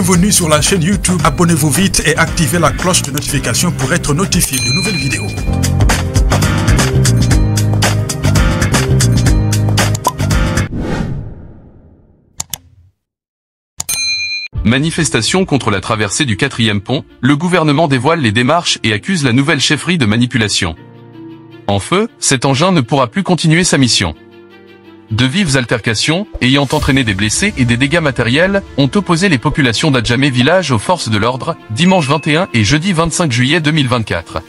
Bienvenue sur la chaîne YouTube. Abonnez-vous vite et activez la cloche de notification pour être notifié de nouvelles vidéos. Manifestation contre la traversée du 4e pont, le gouvernement dévoile les démarches et accuse la nouvelle chefferie de manipulation. En feu, cet engin ne pourra plus continuer sa mission. De vives altercations, ayant entraîné des blessés et des dégâts matériels, ont opposé les populations d'Adjamé village aux forces de l'ordre, dimanche 21 et jeudi 25 juillet 2024.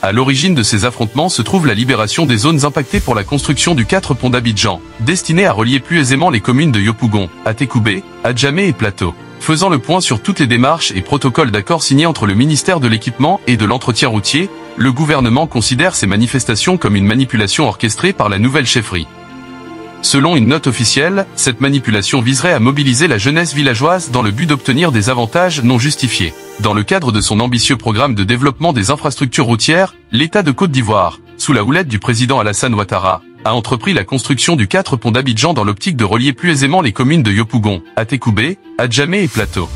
À l'origine de ces affrontements se trouve la libération des zones impactées pour la construction du 4 pont d'Abidjan, destiné à relier plus aisément les communes de Yopougon, Atécoubé, Adjamé et Plateau. Faisant le point sur toutes les démarches et protocoles d'accord signés entre le ministère de l'Équipement et de l'Entretien routier, le gouvernement considère ces manifestations comme une manipulation orchestrée par la nouvelle chefferie. Selon une note officielle, cette manipulation viserait à mobiliser la jeunesse villageoise dans le but d'obtenir des avantages non justifiés. Dans le cadre de son ambitieux programme de développement des infrastructures routières, l'État de Côte d'Ivoire, sous la houlette du président Alassane Ouattara, a entrepris la construction du 4 pont d'Abidjan dans l'optique de relier plus aisément les communes de Yopougon, Atécoubé, Adjamé et Plateau.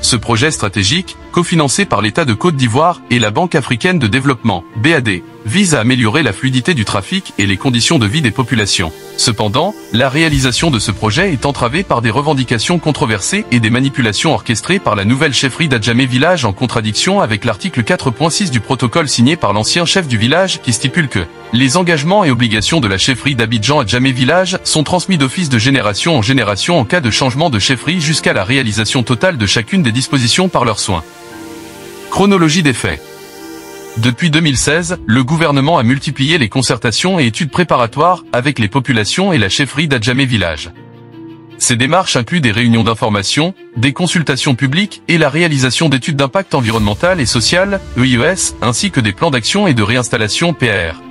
Ce projet stratégique, cofinancé par l'État de Côte d'Ivoire et la Banque africaine de développement, BAD, vise à améliorer la fluidité du trafic et les conditions de vie des populations. Cependant, la réalisation de ce projet est entravée par des revendications controversées et des manipulations orchestrées par la nouvelle chefferie d'Adjamé village en contradiction avec l'article 4.6 du protocole signé par l'ancien chef du village qui stipule que les engagements et obligations de la chefferie d'Abidjan Adjamé village sont transmis d'office de génération en génération en cas de changement de chefferie jusqu'à la réalisation totale de chacune des dispositions par leurs soins. Chronologie des faits. Depuis 2016, le gouvernement a multiplié les concertations et études préparatoires avec les populations et la chefferie d'Adjamé village. Ces démarches incluent des réunions d'information, des consultations publiques et la réalisation d'études d'impact environnemental et social, EIES, ainsi que des plans d'action et de réinstallation PAR.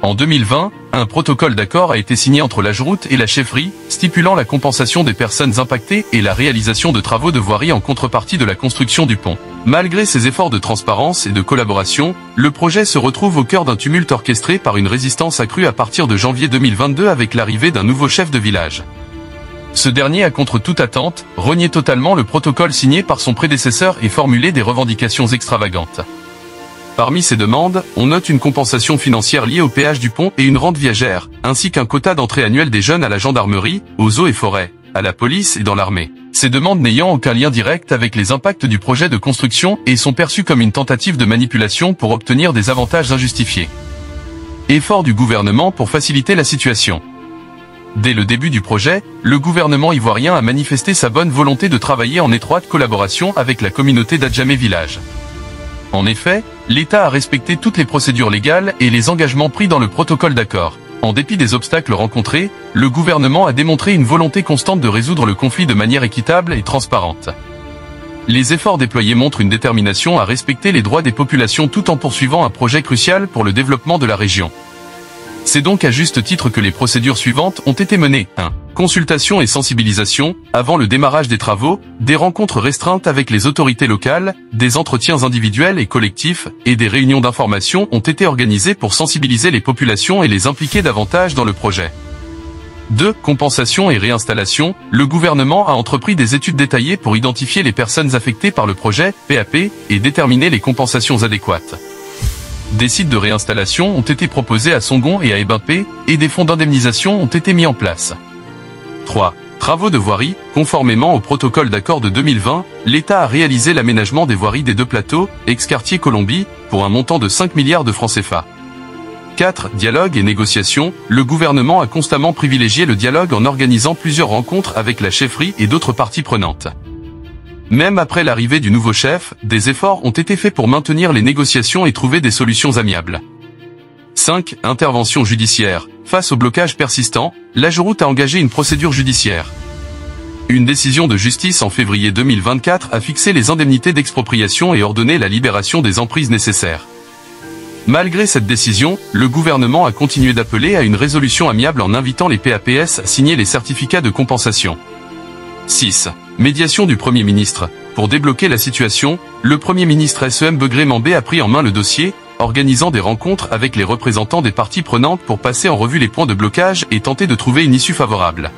En 2020, un protocole d'accord a été signé entre l'AGEROUTE et la chefferie, stipulant la compensation des personnes impactées et la réalisation de travaux de voirie en contrepartie de la construction du pont. Malgré ces efforts de transparence et de collaboration, le projet se retrouve au cœur d'un tumulte orchestré par une résistance accrue à partir de janvier 2022 avec l'arrivée d'un nouveau chef de village. Ce dernier a contre toute attente, renié totalement le protocole signé par son prédécesseur et formulé des revendications extravagantes. Parmi ces demandes, on note une compensation financière liée au péage du pont et une rente viagère, ainsi qu'un quota d'entrée annuel des jeunes à la gendarmerie, aux eaux et forêts, à la police et dans l'armée. Ces demandes n'ayant aucun lien direct avec les impacts du projet de construction et sont perçues comme une tentative de manipulation pour obtenir des avantages injustifiés. Effort du gouvernement pour faciliter la situation. Dès le début du projet, le gouvernement ivoirien a manifesté sa bonne volonté de travailler en étroite collaboration avec la communauté d'Adjamé village. En effet, l'État a respecté toutes les procédures légales et les engagements pris dans le protocole d'accord. En dépit des obstacles rencontrés, le gouvernement a démontré une volonté constante de résoudre le conflit de manière équitable et transparente. Les efforts déployés montrent une détermination à respecter les droits des populations tout en poursuivant un projet crucial pour le développement de la région. C'est donc à juste titre que les procédures suivantes ont été menées. 1. Consultation et sensibilisation, avant le démarrage des travaux, des rencontres restreintes avec les autorités locales, des entretiens individuels et collectifs, et des réunions d'information ont été organisées pour sensibiliser les populations et les impliquer davantage dans le projet. 2. Compensation et réinstallation, le gouvernement a entrepris des études détaillées pour identifier les personnes affectées par le projet, PAP, et déterminer les compensations adéquates. Des sites de réinstallation ont été proposés à Songon et à Ebimpé, et des fonds d'indemnisation ont été mis en place. 3. Travaux de voirie, conformément au protocole d'accord de 2020, l'État a réalisé l'aménagement des voiries des deux plateaux, ex-quartier Colombie, pour un montant de 5 milliards de francs CFA. 4. Dialogue et négociation, le gouvernement a constamment privilégié le dialogue en organisant plusieurs rencontres avec la chefferie et d'autres parties prenantes. Même après l'arrivée du nouveau chef, des efforts ont été faits pour maintenir les négociations et trouver des solutions amiables. 5. Intervention judiciaire. Face au blocage persistant, l'AGEROUTE a engagé une procédure judiciaire. Une décision de justice en février 2024 a fixé les indemnités d'expropriation et ordonné la libération des emprises nécessaires. Malgré cette décision, le gouvernement a continué d'appeler à une résolution amiable en invitant les PAPS à signer les certificats de compensation. 6. Médiation du Premier ministre. Pour débloquer la situation, le Premier ministre SEM Begré Mambé a pris en main le dossier, organisant des rencontres avec les représentants des parties prenantes pour passer en revue les points de blocage et tenter de trouver une issue favorable.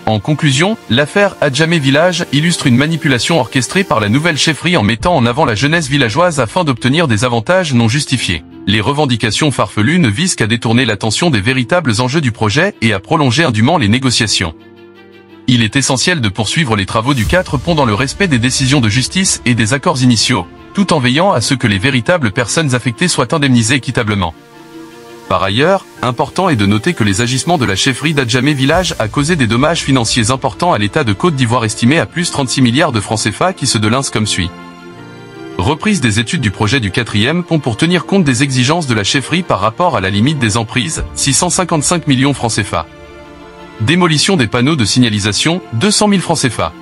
En conclusion, l'affaire Adjamé Village illustre une manipulation orchestrée par la nouvelle chefferie en mettant en avant la jeunesse villageoise afin d'obtenir des avantages non justifiés. Les revendications farfelues ne visent qu'à détourner l'attention des véritables enjeux du projet et à prolonger indûment les négociations. Il est essentiel de poursuivre les travaux du 4 pont dans le respect des décisions de justice et des accords initiaux, tout en veillant à ce que les véritables personnes affectées soient indemnisées équitablement. Par ailleurs, important est de noter que les agissements de la chefferie d'Adjamé Village a causé des dommages financiers importants à l'État de Côte d'Ivoire estimés à plus 36 milliards de francs CFA qui se délincent comme suit. Reprise des études du projet du 4e pont pour tenir compte des exigences de la chefferie par rapport à la limite des emprises, 655 millions francs CFA. Démolition des panneaux de signalisation, 200 000 francs CFA.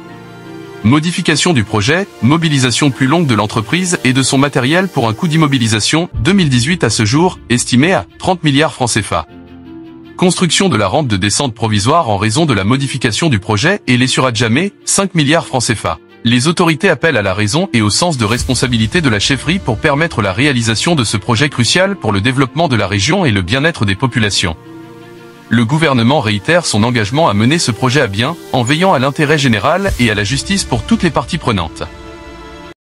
Modification du projet, mobilisation plus longue de l'entreprise et de son matériel pour un coût d'immobilisation, 2018 à ce jour, estimé à 30 milliards francs CFA. Construction de la rampe de descente provisoire en raison de la modification du projet et les sur Adjamé, 5 milliards francs CFA. Les autorités appellent à la raison et au sens de responsabilité de la chefferie pour permettre la réalisation de ce projet crucial pour le développement de la région et le bien-être des populations. Le gouvernement réitère son engagement à mener ce projet à bien, en veillant à l'intérêt général et à la justice pour toutes les parties prenantes.